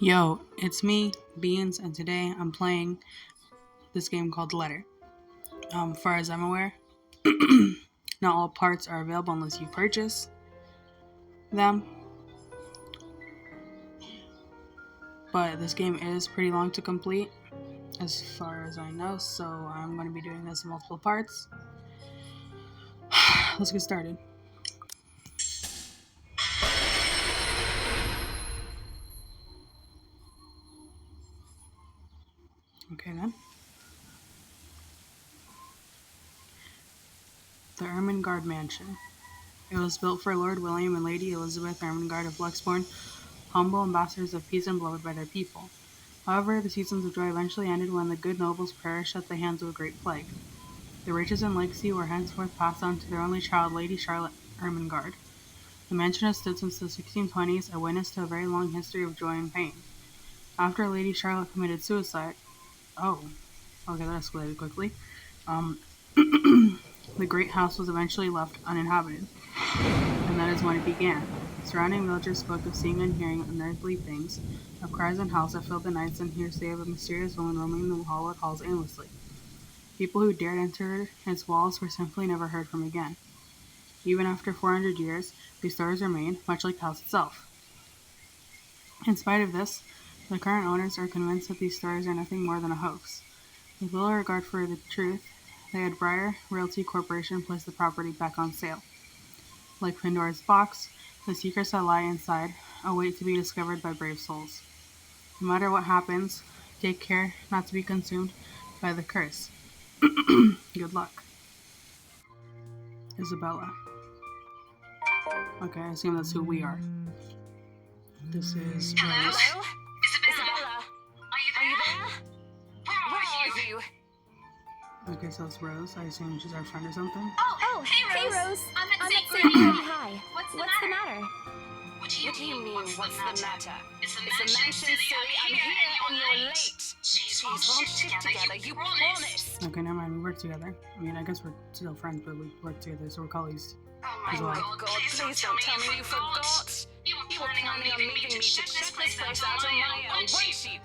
Yo, it's me, Beans, and today I'm playing this game called Letter. Far as I'm aware, not all parts are available unless you purchase them, but this game is pretty long to complete, as far as I know, so I'm going to be doing this in multiple parts. Let's get started. Okay then. The Ermengarde Mansion. It was built for Lord William and Lady Elizabeth Ermengarde of Luxbourne, humble ambassadors of peace and beloved by their people. However, the seasons of joy eventually ended when the good nobles perished at the hands of a great plague. The riches and legacy were henceforth passed on to their only child, Lady Charlotte Ermengarde. The mansion has stood since the 1620s, a witness to a very long history of joy and pain. After Lady Charlotte committed suicide, okay, that escalated quickly. The great house was eventually left uninhabited, and that is when it began. Surrounding villagers spoke of seeing and hearing unearthly things, of cries and howls that filled the nights and hearsay of a mysterious woman roaming the hallowed halls aimlessly. People who dared enter its walls were simply never heard from again. Even after 400 years, these stories remain, much like the house itself. In spite of this, the current owners are convinced that these stories are nothing more than a hoax. With little regard for the truth, the Edbriar Realty Corporation placed the property back on sale. Like Pandora's box, the secrets that lie inside await to be discovered by brave souls. No matter what happens, take care not to be consumed by the curse. Good luck. Isabella. Okay, I assume that's who we are. This is Hello? Rose. Hello? Isabella? Are you there? Where are you? Okay, so it's Rose. I assume she's our friend or something. Oh, hey Rose. I'm at St. St. Grady. Grady High. What's the matter? What do you mean, what's the matter? It's a mansion city. I'm here and you're late. Jeez, won't stick together. You promised. Okay, never mind. We work together. I mean, I guess we're still friends, but we work together, so we're colleagues. Oh As my well. God, please don't tell me you forgot. You were planning on leaving me to check this place out on my own, weren't you?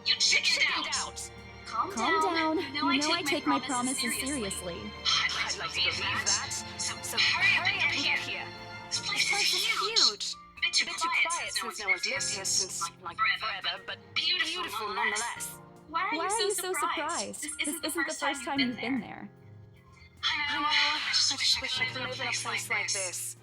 You chickened out. Calm down. You know I take my promises seriously. I'd like to believe that. So hurry up and get here. This place is huge. A bit too quiet since no one's lived here since, like, forever, but beautiful nonetheless. Why Why are are you so surprised? This isn't the first time you've been there. I know. I just wish I could live in a place like this.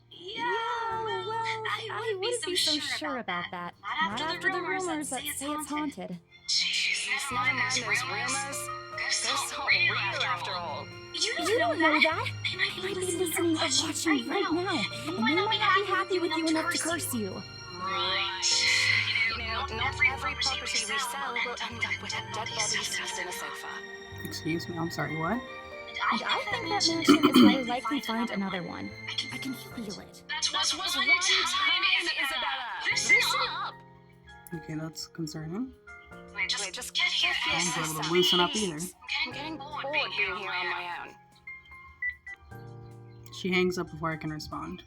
Yeah, I wouldn't be so sure about that. Not after the rumors that say it's haunted. Jeez, never mind those rumors. Ghosts aren't real after all. You don't know that. They might be listening or watching right now, and they might not be happy with you enough to curse you. Right. You know, not every property we sell will end up with a dead body stuffed in a sofa. Excuse me, I'm sorry, what? And I think that mansion is where you'll likely find another one. I can feel it. That was one time, Isabella. Listen up. Okay, that's concerning. Wait, just get here. I won't be able to loosen up either. I'm getting bored being here on my own. She hangs up before I can respond.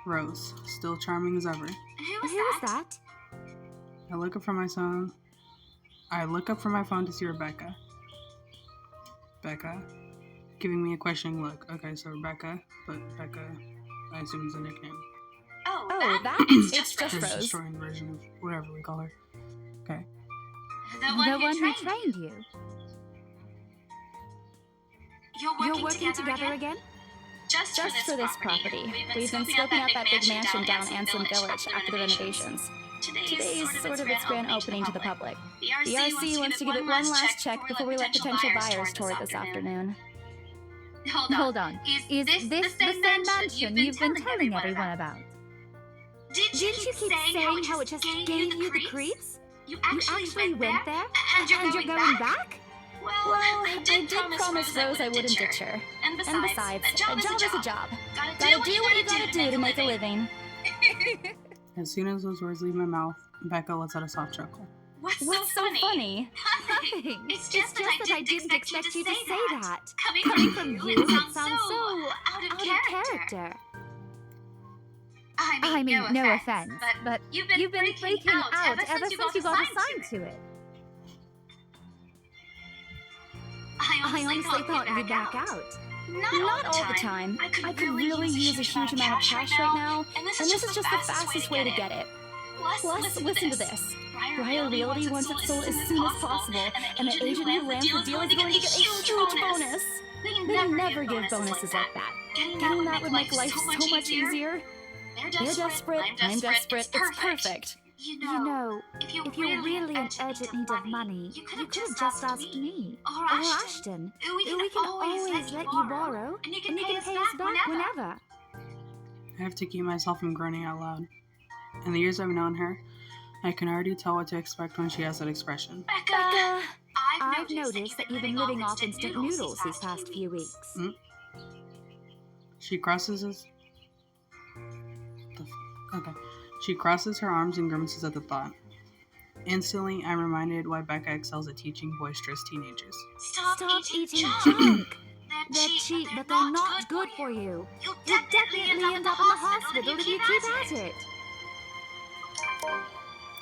Rose, still charming as ever. Who Who was that? I look up from my phone. To see Rebecca. Becca, giving me a questioning look. Okay, so Rebecca, but Becca, I assume is a nickname. Oh, that? It's just Or Rose. a shortened version of whatever we call her. Okay. The one who trained you. You're working together again? Just for this property. We've been scoping out that big mansion down Anselm Village after the renovations. Today is sort of its grand opening to the public. The RC wants to give it one last check before we let potential buyers tour it this afternoon. Hold on. Is this the same mansion you've been telling everyone about? Didn't you keep saying how it just gave you the creeps? You actually went there? And you're going back? Well, I did promise Rose I wouldn't ditch her. And And besides, a job is a job. Gotta do what you gotta do to make a living. As soon as those words leave my mouth, Becca lets out a soft chuckle. What's so funny? Nothing. It's just that I didn't expect you to say that. Coming from you, it sounds so out of character. I mean, no offense, but you've been freaking out ever since you got assigned to it. I honestly thought you'd back out. Not all the time. I could really use a huge amount of cash right now, and this is just the fastest way to get it. Plus, listen to this. Briar Realty wants it sold as soon as possible, and the agent who lands the deal is going to get a huge bonus. They never give bonuses like that. Getting that would make life so much easier. They're desperate, I'm desperate, it's perfect. You know, if you're really in urgent need of money, you could have just asked me. Or Ashton. We can always let you borrow, and you can pay us back whenever. I have to keep myself from groaning out loud. In the years I've known her, I can already tell what to expect when she has that expression. Becca, I've noticed that you've been living off instant noodles these past few weeks. She crosses her arms and grimaces at the thought. Instantly, I'm reminded why Becca excels at teaching boisterous teenagers. Stop eating junk. They're cheap, but they're not good for you. You'll definitely end up in the hospital if you keep at it.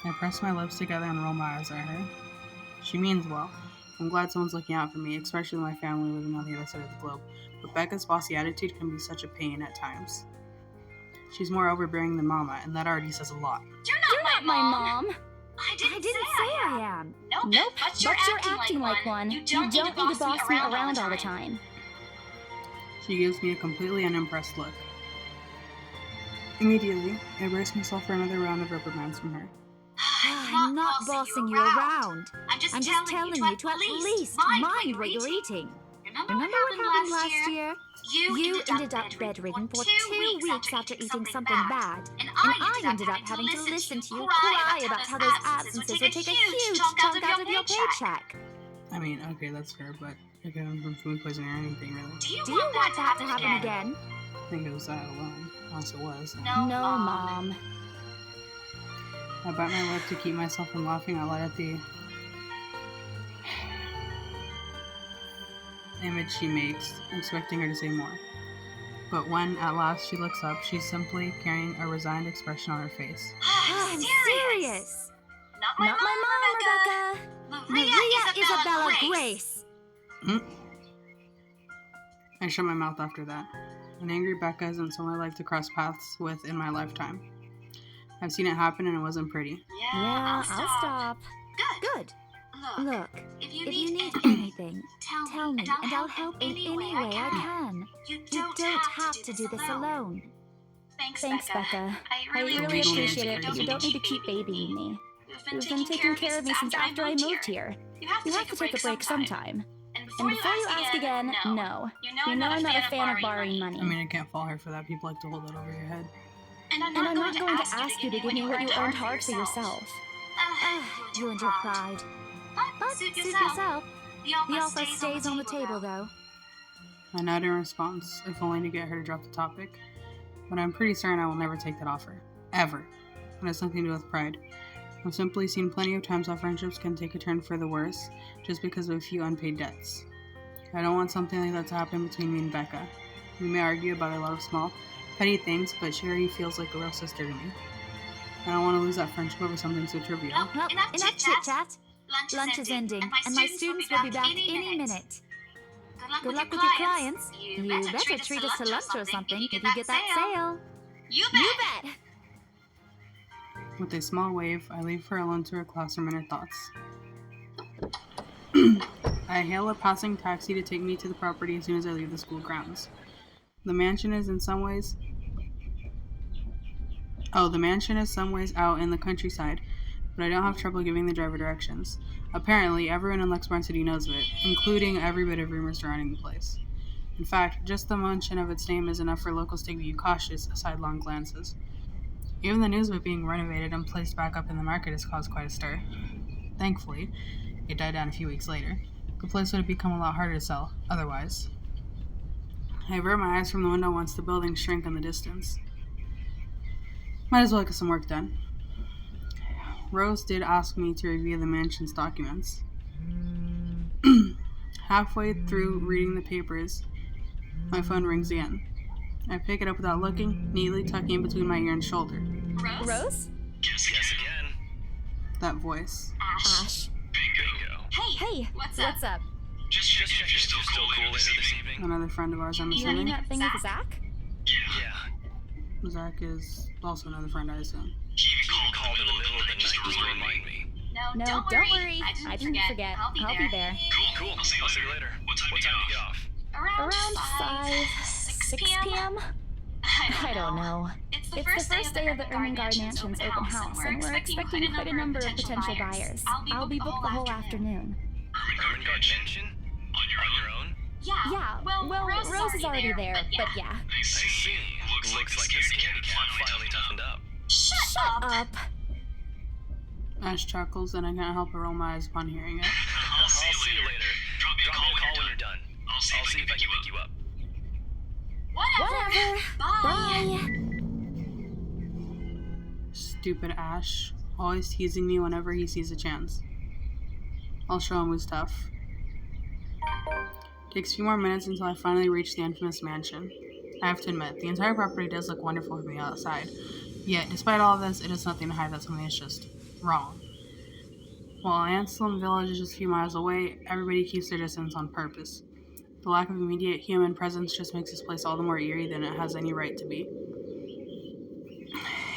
I press my lips together and roll my eyes at her. She means well. I'm glad someone's looking out for me, especially my family living on the other side of the globe. But Becca's bossy attitude can be such a pain at times. She's more overbearing than Mama, and that already says a lot. You're not my mom. I didn't say I am. Nope, but you're acting like one. You don't need to boss me around all the time. She gives me a completely unimpressed look. Immediately, I brace myself for another round of reprimands from her. I'm not bossing you around. I'm just telling you to at least mind what you're eating. Remember what happened last year? You ended up bedridden for 2 weeks after eating something bad, and I ended up having to listen to you cry about how those absences would take a huge chunk out of your paycheck. I mean, okay, that's fair, but it could have been food poisoning or anything, really. Do you want that to happen again? I think it was that alone. Unless it was. No, Mom. I bite my lip to keep myself from laughing out loud at the image she makes, expecting her to say more. But when, at last, she looks up, she's simply carrying a resigned expression on her face. I'm serious! Not my mom, Rebecca! Maria Isabella Grace! I shut my mouth after that. An angry Becca isn't someone I like to cross paths with in my lifetime. I've seen it happen and it wasn't pretty. Yeah, I'll stop. Good. Look, if you need anything, tell me, and I'll help in any way I can. You don't have to do this alone. Thanks, Becca. I really appreciate it, but you don't need to keep babying me. You've been taking care of me since after I moved here. You have to take a break sometime. And before you ask again, no. You know I'm not a fan of borrowing money. I mean, I can't fault her for that. People like to hold that over your head. And I'm not going to ask you to give me what you earned hard for yourself. You and your pride. But suit yourself. The offer stays on the table, though. I nod in response, if only to get her to drop the topic. But I'm pretty certain I will never take that offer. Ever. It has nothing to do with pride. I've simply seen plenty of times how friendships can take a turn for the worse, just because of a few unpaid debts. I don't want something like that to happen between me and Becca. We may argue about a lot of small, petty things, but she already feels like a real sister to me. I don't want to lose that friendship over something so trivial. Well, enough chit-chat. Lunch is ending, and my students will be back any minute. Good luck with your clients. You better treat us to lunch or something if you get that sale. You bet! With a small wave, I leave her alone to her classroom and her thoughts. I hail a passing taxi to take me to the property as soon as I leave the school grounds. The mansion is some ways out in the countryside, but I don't have trouble giving the driver directions. Apparently, everyone in Lexbarn City knows of it, including every bit of rumors surrounding the place. In fact, just the mention of its name is enough for locals to view cautious, sidelong glances. Even the news of it being renovated and placed back up in the market has caused quite a stir. Thankfully, it died down a few weeks later. The place would have become a lot harder to sell, otherwise. I avert my eyes from the window once the buildings shrink in the distance. Might as well get some work done. Rose did ask me to review the mansion's documents. Halfway through reading the papers, my phone rings again. I pick it up without looking, neatly tucking it between my ear and shoulder. Rose? Guess again. That voice. Ash. Bingo. Hey, what's up? Just checking if you're still cool later this evening. Another friend of ours, I'm You mean assuming. that thing with Zach? Yeah. Zach is also another friend, I assume. He called in the middle of the night just to remind me. No, don't worry. I didn't forget. I'll be there. Cool. I'll see you later. What time do you get off? Around 6 p.m.? I don't know. It's the first day of the Ermengarde Mansion's open house, and we're expecting quite a number of potential buyers. I'll be booked the whole afternoon. Ermengarde Mansion? On your own? Yeah, well, Rose is already there, but yeah. I see. Looks like the scaredy cat finally toughened up. Shut up. Ash chuckles, and I can't help but roll my eyes upon hearing it. I'll see you later. Drop me a call when you're done. I'll see if I can pick you up. Whatever. Bye. Stupid Ash. Always teasing me whenever he sees a chance. I'll show him who's tough. Takes a few more minutes until I finally reach the infamous mansion. I have to admit, the entire property does look wonderful from the outside. Yet, despite all of this, it is nothing to hide that something is just wrong. While Anselm Village is just a few miles away, everybody keeps their distance on purpose. The lack of immediate human presence just makes this place all the more eerie than it has any right to be.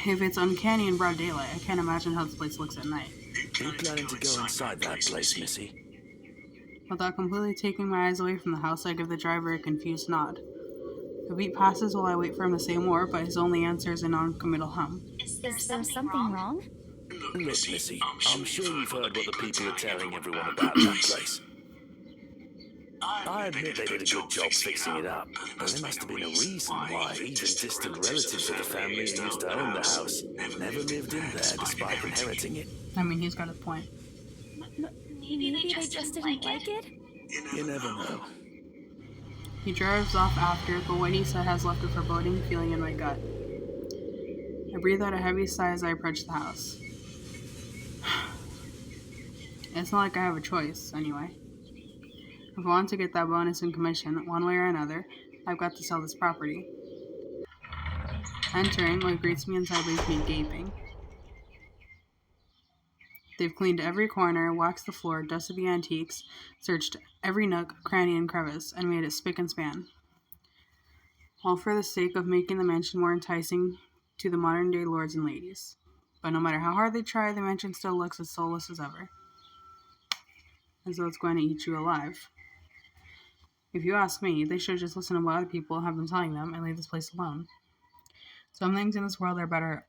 If it's uncanny in broad daylight, I can't imagine how this place looks at night. Are you planning to go inside that place, Missy? Without completely taking my eyes away from the house, I give the driver a confused nod. A beat passes while I wait for him to say more, but his only answer is a non-committal hum. Is there something wrong? Look, Missy, I'm sure you've heard what the people are telling everyone about that place. I admit they did a good job fixing it up, but there must have been a reason why even distant relatives of the family who used to own the house never lived in there despite inheriting it. I mean, he's got a point. Maybe they just didn't like it? You never know. He drives off after, but what he said has left a foreboding feeling in my gut. I breathe out a heavy sigh as I approach the house. It's not like I have a choice, anyway. If I want to get that bonus in commission, one way or another, I've got to sell this property. Entering, what greets me inside leaves me gaping. They've cleaned every corner, waxed the floor, dusted the antiques, searched every nook, cranny, and crevice, and made it spick and span. All for the sake of making the mansion more enticing to the modern-day lords and ladies. But no matter how hard they try, the mansion still looks as soulless as ever. As though it's going to eat you alive. If you ask me, they should just listen to what other people have been telling them and leave this place alone. Some things in this world are better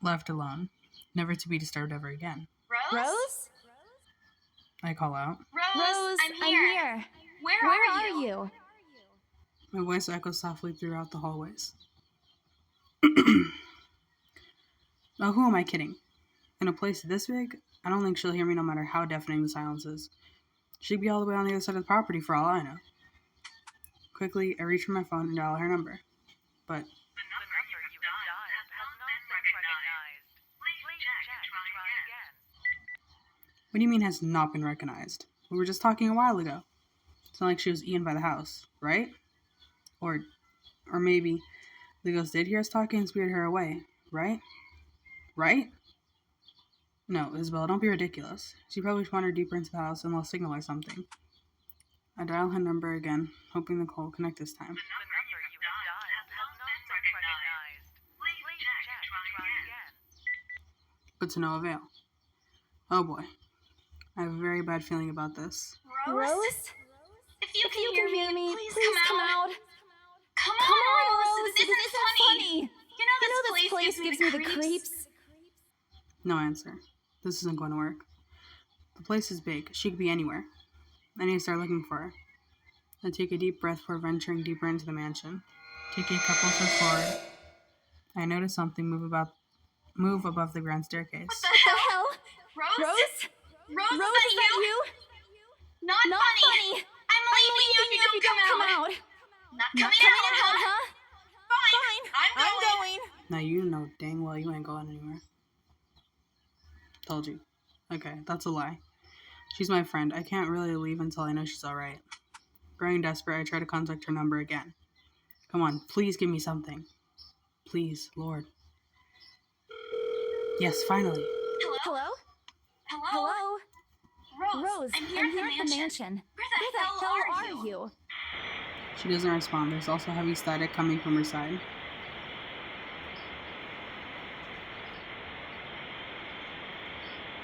left alone, never to be disturbed ever again. Rose? I call out. Rose, I'm here. Where are you? My voice echoes softly throughout the hallways. Now, who am I kidding? In a place this big, I don't think she'll hear me no matter how deafening the silence is. She'd be all the way on the other side of the property for all I know. Quickly, I reach for my phone and dial her number. But what do you mean has not been recognized? We were just talking a while ago. It's not like she was eaten by the house, right? Or maybe the ghost did hear us talking and speared her away, right? Right? No, Isabella, don't be ridiculous. She probably wandered deeper into the house and lost signal or something. I dial her number again, hoping the call will connect this time. But to no avail. Oh boy. I have a very bad feeling about this. Rose? If you can hear me, please come out. Come Come on, on, Rose. This isn't funny. You know this place gives me the creeps. No answer. This isn't going to work. The place is big. She could be anywhere. I need to start looking for her. I take a deep breath before venturing deeper into the mansion. Taking a couple steps forward, I notice something move above the grand staircase. What the hell? Rose? Rose, Rose, is that you? Not funny. I'm leaving you if you don't come out. Not coming out, huh? Fine. I'm going. Now you know dang well you ain't going anywhere. Told you. Okay, that's a lie. She's my friend. I can't really leave until I know she's alright. Growing desperate, I try to contact her number again. Come on, please give me something. Please, Lord. Yes, finally. Hello? Hello? Rose, I'm here at the mansion. Where the hell are you? She doesn't respond. There's also heavy static coming from her side.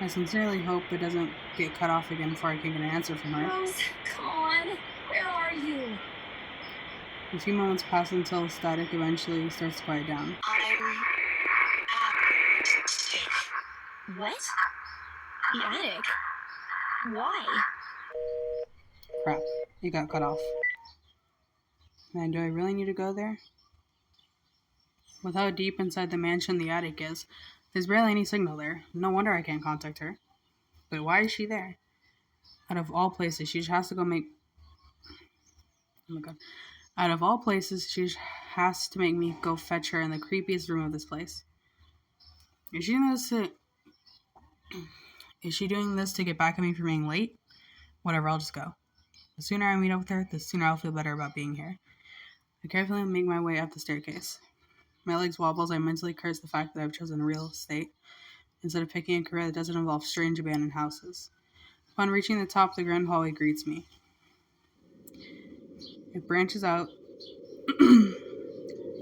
I sincerely hope it doesn't get cut off again before I can get an answer from her. Rose, come on. Where are you? A few moments pass until the static eventually starts to quiet down. What? The attic? Why? Crap, it got cut off. Man, do I really need to go there? With how deep inside the mansion the attic is, there's barely any signal there. No wonder I can't contact her. But why is she there? Out of all places, she has to go make... Oh my god. Out of all places, she has to make me go fetch her in the creepiest room of this place. Is she doing this to get back at me for being late? Whatever, I'll just go. The sooner I meet up with her, the sooner I'll feel better about being here. I carefully make my way up the staircase. My legs wobble as I mentally curse the fact that I've chosen real estate instead of picking a career that doesn't involve strange abandoned houses. Upon reaching the top, the grand hallway greets me. It branches out to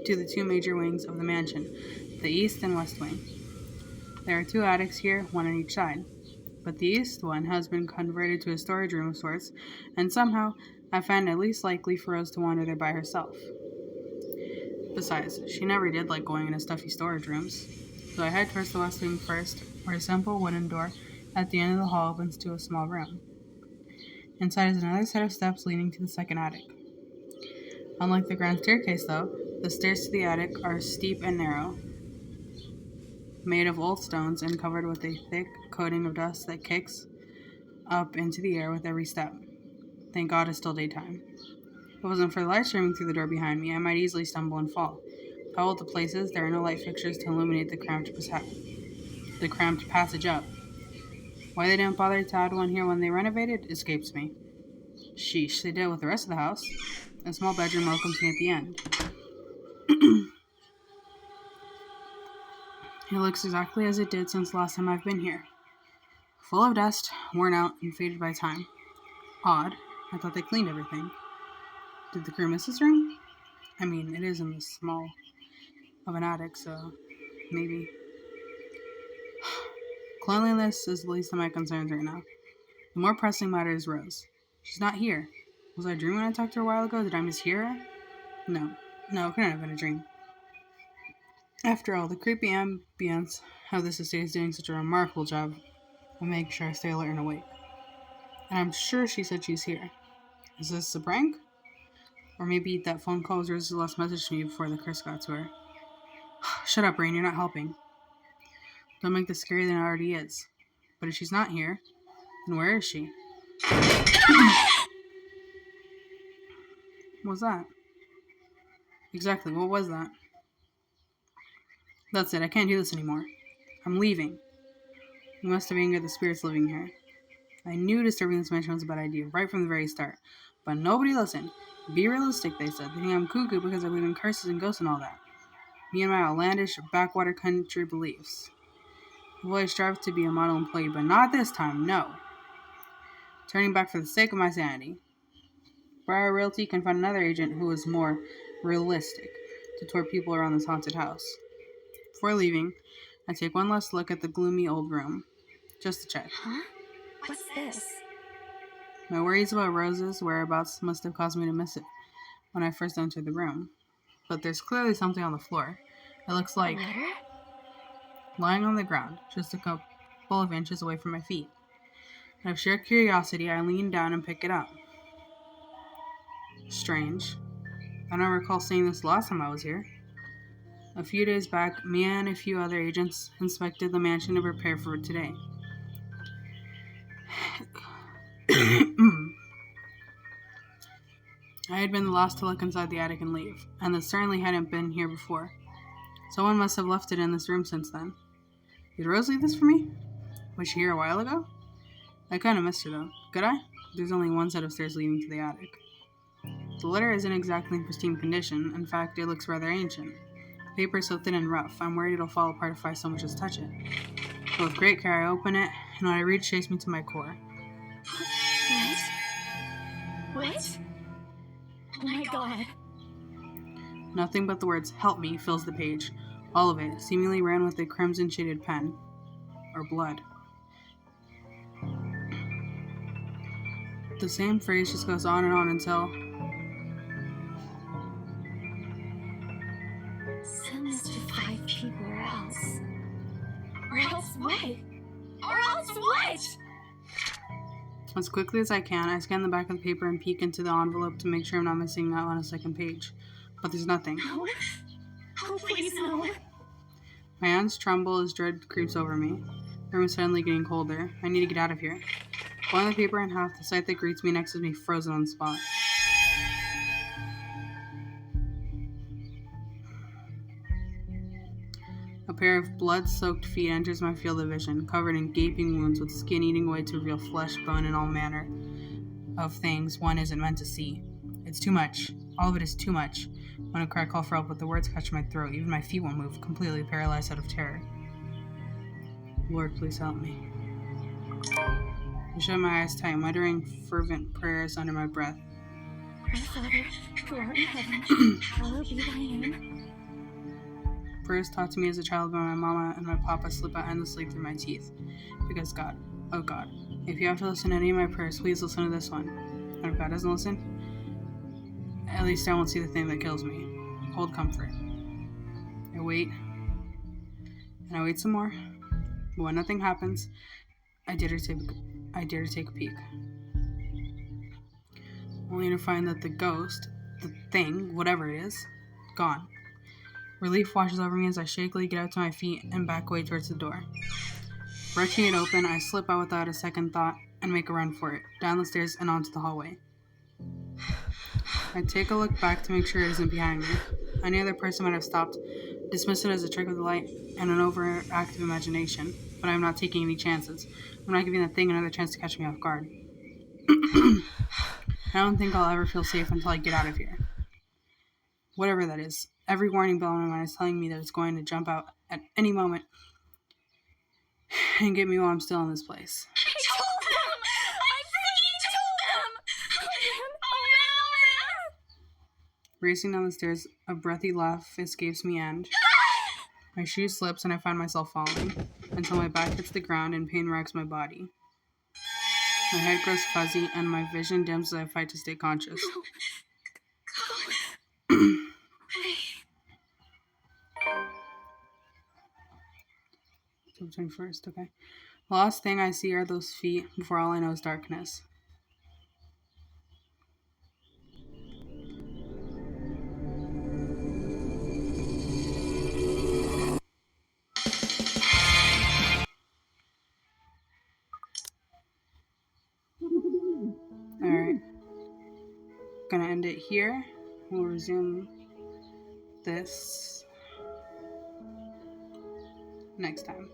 the two major wings of the mansion, the east and west wing. There are two attics here, one on each side, but the east one has been converted to a storage room of sorts, and somehow I find it least likely for Rose to wander there by herself. Besides, she never did like going into stuffy storage rooms, so I head towards the west wing first, where a simple wooden door at the end of the hall opens to a small room. Inside is another set of steps leading to the second attic. Unlike the grand staircase, though, the stairs to the attic are steep and narrow, made of old stones and covered with a thick coating of dust that kicks up into the air with every step. Thank God it's still daytime. If it wasn't for the light streaming through the door behind me, I might easily stumble and fall. Of all the places, there are no light fixtures to illuminate the cramped passage up. Why they didn't bother to add one here when they renovated escapes me. Sheesh, they did it with the rest of the house. A small bedroom welcomes me at the end. It looks exactly as it did since the last time I've been here. Full of dust, worn out, and faded by time. Odd. I thought they cleaned everything. Did the crew miss this room? I mean, it is in this small of an attic, so maybe. Cleanliness is the least of my concerns right now. The more pressing matter is Rose. She's not here. Was I dreaming when I talked to her a while ago? Did I mishear her? No, it couldn't have been a dream. After all, the creepy ambience of this estate is doing such a remarkable job of making sure I stay alert and awake. And I'm sure she said she's here. Is this a prank? Or maybe that phone call was Rose's last message to me before the curse got to her. Shut up, Rain, you're not helping. Don't make this scarier than it already is. But if she's not here, then where is she? What was that? Exactly, what was that? That's it, I can't do this anymore. I'm leaving. You must have angered the spirits living here. I knew disturbing this mansion was a bad idea right from the very start. But nobody listened. Be realistic, they said. They think I'm cuckoo because I believe in curses and ghosts and all that. Me and my outlandish backwater country beliefs. I've always strived to be a model employee, but not this time, no. Turning back for the sake of my sanity. Briar Realty can find another agent who is more realistic to tour people around this haunted house. Before leaving, I take one last look at the gloomy old room, just to check. Huh? What's this? My worries about Rose's whereabouts must have caused me to miss it when I first entered the room. But there's clearly something on the floor. It looks like lying on the ground, just a couple of inches away from my feet. Out of sheer curiosity, I lean down and pick it up. Strange. I don't recall seeing this last time I was here. A few days back, me and a few other agents inspected the mansion to prepare for today. I had been the last to look inside the attic and leave, and this certainly hadn't been here before. Someone must have left it in this room since then. Did Rose leave this for me? Was she here a while ago? I kind of missed her though. Could I? There's only one set of stairs leading to the attic. The letter isn't exactly in pristine condition. In fact, it looks rather ancient. The paper is so thin and rough, I'm worried it'll fall apart if I so much as touch it. But with great care, I open it, and what I read shakes me to my core. What? Oh my god. Nothing but the words, "Help me," fills the page. All of it, seemingly ran with a crimson-shaded pen. Or blood. The same phrase just goes on and on until... Send this to 5 people or else. Or else what? Or else what? As quickly as I can, I scan the back of the paper and peek into the envelope to make sure I'm not missing out on a second page. But there's nothing. No. Oh, please no. My hands tremble as dread creeps over me. The room is suddenly getting colder. I need to get out of here. Pulling the paper in half, the sight that greets me next is me frozen on the spot. A pair of blood-soaked feet enters my field of vision, covered in gaping wounds with skin eating away to reveal flesh, bone, and all manner of things one isn't meant to see. It's too much. All of it is too much. I want to cry, call for help, but the words catch my throat. Even my feet won't move, completely paralyzed out of terror. Lord, please help me. I shut my eyes tight, muttering fervent prayers under my breath. Our Father, who art in heaven, hallowed be thy name. Prayers taught to me as a child by my mama and my papa slip out endlessly through my teeth. Because God, oh God, if you have to listen to any of my prayers, please listen to this one. And if God doesn't listen, at least I won't see the thing that kills me. Hold comfort. I wait, and I wait some more. But when nothing happens, I dare to take a peek. Only to find that the ghost, the thing, whatever it is, gone. Relief washes over me as I shakily get out to my feet and back away towards the door. Wrenching it open, I slip out without a second thought and make a run for it, down the stairs and onto the hallway. I take a look back to make sure it isn't behind me. Any other person might have stopped, dismissed it as a trick of the light and an overactive imagination, but I'm not taking any chances. I'm not giving that thing another chance to catch me off guard. I don't think I'll ever feel safe until I get out of here. Whatever that is. Every warning bell in my mind is telling me that it's going to jump out at any moment and get me while I'm still in this place. I told them! I freaking told them! Oh man! Racing down the stairs, a breathy laugh escapes me and my shoe slips and I find myself falling until my back hits the ground and pain racks my body. My head grows fuzzy and my vision dims as I fight to stay conscious. October 21st, okay. The last thing I see are those feet before all I know is darkness. Alright. Gonna end it here. We'll resume this next time.